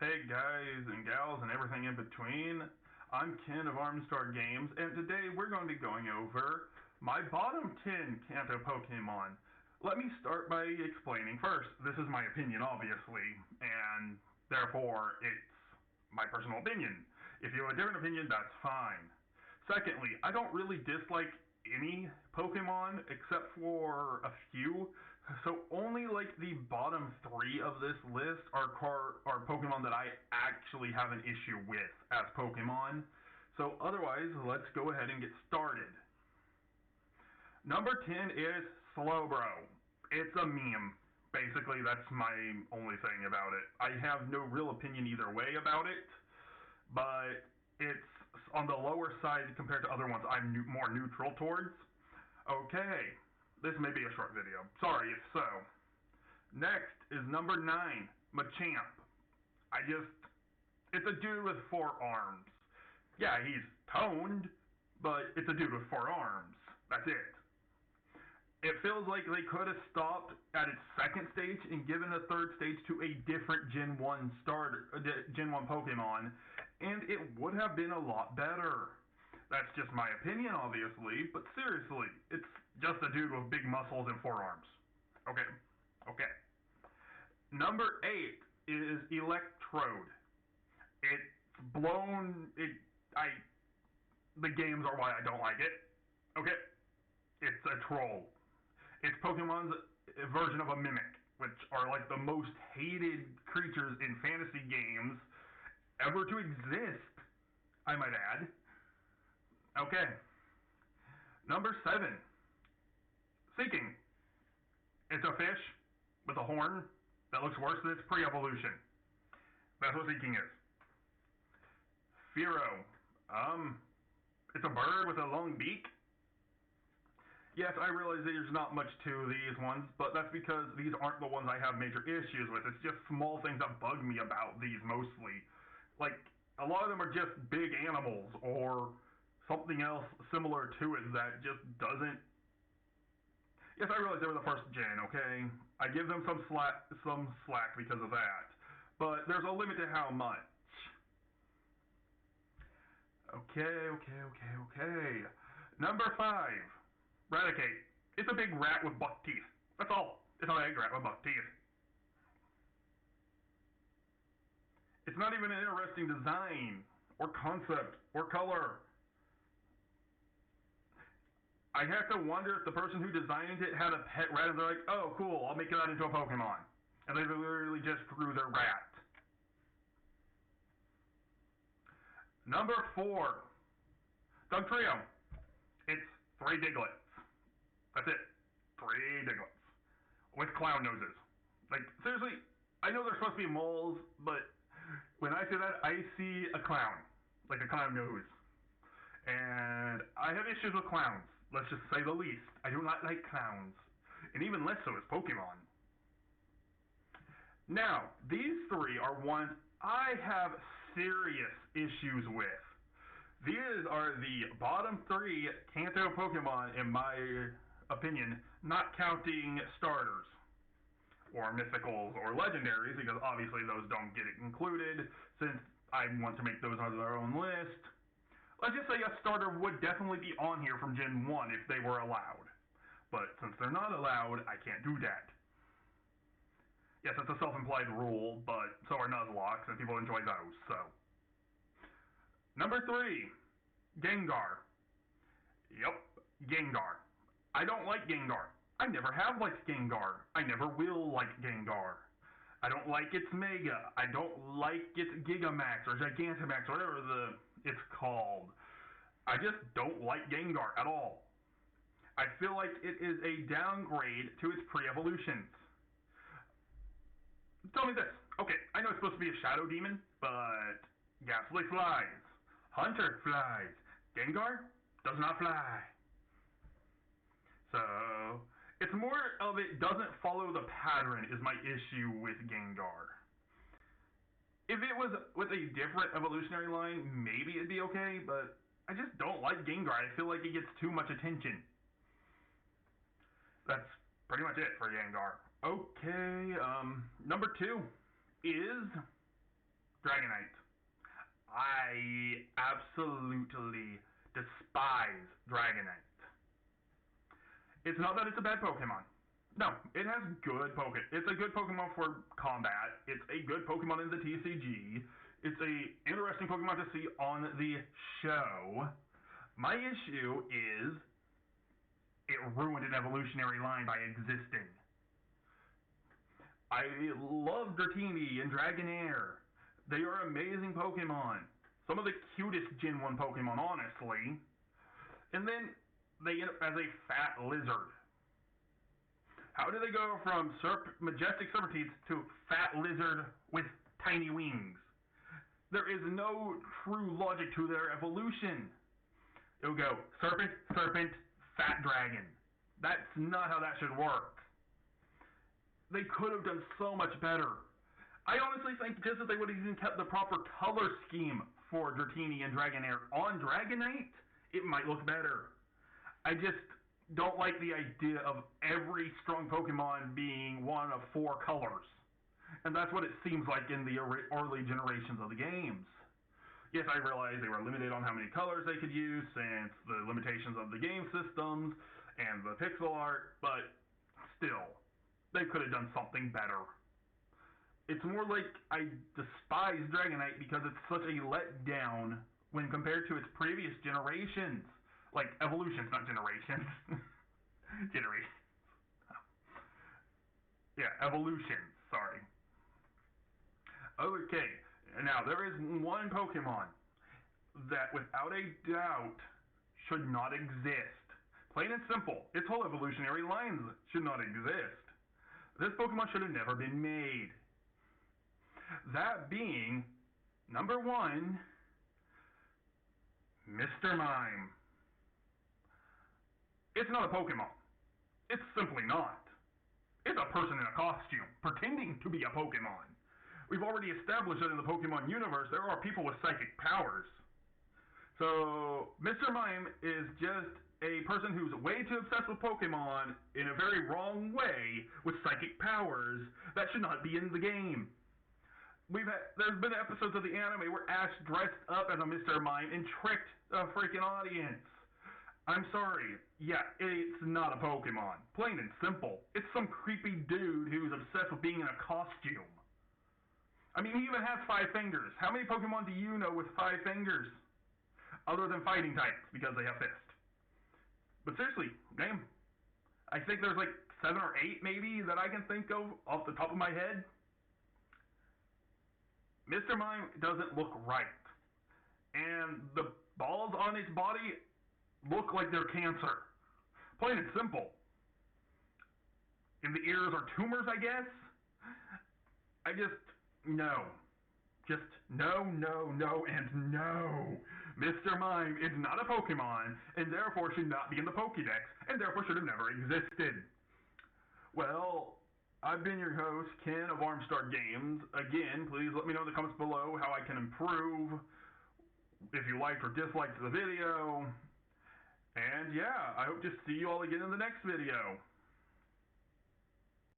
Hey guys and gals and everything in between, I'm Ken of Armstar Games, and today we're going to be going over my bottom 10 Kanto Pokemon. Let me start by explaining first, this is my opinion obviously, and therefore it's my personal opinion. If you have a different opinion, that's fine. Secondly, I don't really dislike any Pokemon except for a few, so only like the bottom 3 of this list are Pokemon that I actually have an issue with as Pokemon. So otherwise, let's go ahead and get started. Number 10 is Slowbro. It's a meme. Basically, that's my only thing about it. I have no real opinion either way about it, but it's on the lower side compared to other ones I'm more neutral towards. Okay, this may be a short video. Sorry if so. Next is number 9, Machamp. It's a dude with 4 arms. Yeah, he's toned, but it's a dude with 4 arms. That's it. It feels like they could have stopped at its second stage and given a third stage to a different Gen 1 Pokemon, and it would have been a lot better. That's just my opinion, obviously, but seriously, it's just a dude with big muscles and 4 arms. Okay. Number 8 is Electrode. The games are why I don't like it. Okay? It's a troll. It's Pokemon's version of a Mimic, which are like the most hated creatures in fantasy games ever to exist, I might add. Okay. Number 7, Seeking. It's a fish with a horn that looks worse than its pre-evolution. That's what Seeking is. Fearow. It's a bird with a long beak. Yes, I realize there's not much to these ones, but that's because these aren't the ones I have major issues with. It's just small things that bug me about these mostly. Like, a lot of them are just big animals, or something else similar to it that just doesn't... Yes, I realize they were the first gen, okay? I give them some slack because of that. But there's a limit to how much. Okay. Number 5. Raticate. It's a big rat with buck teeth. That's all. It's an egg rat with buck teeth. It's not even an interesting design, or concept, or color. I have to wonder if the person who designed it had a pet rat and they're like, oh cool, I'll make that into a Pokemon. And they literally just drew their rat. Number 4. Dugtrio. It's 3 Digletts. That's it. 3 Digletts. With clown noses. Like, seriously, I know they're supposed to be moles, but when I say that, I see a clown. Like a clown nose. And I have issues with clowns. Let's just say the least. I do not like clowns. And even less so as Pokemon. Now, these 3 are ones I have serious issues with. These are the bottom 3 Kanto Pokemon in my opinion, not counting starters, or mythicals, or legendaries, because obviously those don't get included, since I want to make those on their own list. Let's just say a starter would definitely be on here from Gen 1 if they were allowed. But since they're not allowed, I can't do that. Yes, it's a self-implied rule, but so are Nuzlockes, and people enjoy those, so. Number 3, Gengar. Yep, Gengar. I don't like Gengar. I never have liked Gengar. I never will like Gengar. I don't like its Mega. I don't like its Gigamax or Gigantamax or whatever it's called. I just don't like Gengar at all. I feel like it is a downgrade to its pre-evolutions. Tell me this. Okay, I know it's supposed to be a shadow demon, but Ghastly flies. Hunter flies. Gengar does not fly. So, it's more of it doesn't follow the pattern is my issue with Gengar. If it was with a different evolutionary line, maybe it'd be okay, but I just don't like Gengar. I feel like it gets too much attention. That's pretty much it for Gengar. Okay, number 2 is Dragonite. I absolutely despise Dragonite. It's not that it's a bad Pokemon. No, it has good Pokemon. It's a good Pokemon for combat. It's a good Pokemon in the TCG. It's a interesting Pokemon to see on the show. My issue is it ruined an evolutionary line by existing. I love Dratini and Dragonair. They are amazing Pokemon. Some of the cutest Gen 1 Pokemon, honestly. And then they end up as a fat lizard. How do they go from majestic Serpentines to fat lizard with tiny wings? There is no true logic to their evolution. It'll go serpent, serpent, fat dragon. That's not how that should work. They could have done so much better. I honestly think just if they would have even kept the proper color scheme for Dratini and Dragonair on Dragonite, it might look better. I just don't like the idea of every strong Pokemon being one of 4 colors. And that's what it seems like in the early generations of the games. Yes, I realize they were limited on how many colors they could use since the limitations of the game systems and the pixel art, but still, they could have done something better. It's more like I despise Dragonite because it's such a letdown when compared to its previous generations. Like, evolutions, not generations. Generations. Yeah, evolutions, sorry. Okay, now there is one Pokemon that without a doubt should not exist. Plain and simple, its whole evolutionary lines should not exist. This Pokemon should have never been made. That being, number 1, Mr. Mime. It's not a Pokemon. It's simply not. It's a person in a costume, pretending to be a Pokemon. We've already established that in the Pokemon universe, there are people with psychic powers. So, Mr. Mime is just a person who's way too obsessed with Pokemon in a very wrong way with psychic powers that should not be in the game. There's been episodes of the anime where Ash dressed up as a Mr. Mime and tricked a freaking audience. I'm sorry. Yeah, it's not a Pokemon. Plain and simple. It's some creepy dude who's obsessed with being in a costume. I mean, he even has 5 fingers. How many Pokemon do you know with 5 fingers? Other than fighting types, because they have fists. But seriously, name. I think there's like 7 or 8 maybe that I can think of off the top of my head. Mr. Mime doesn't look right. And the balls on its body look like they're cancer. Plain and simple. And the ears are tumors, I guess? No. Just no, no, no, and no. Mr. Mime is not a Pokemon, and therefore should not be in the Pokédex, and therefore should have never existed. Well, I've been your host, Ken of Armstar Games. Again, please let me know in the comments below how I can improve, if you liked or disliked the video. And yeah, I hope to see you all again in the next video.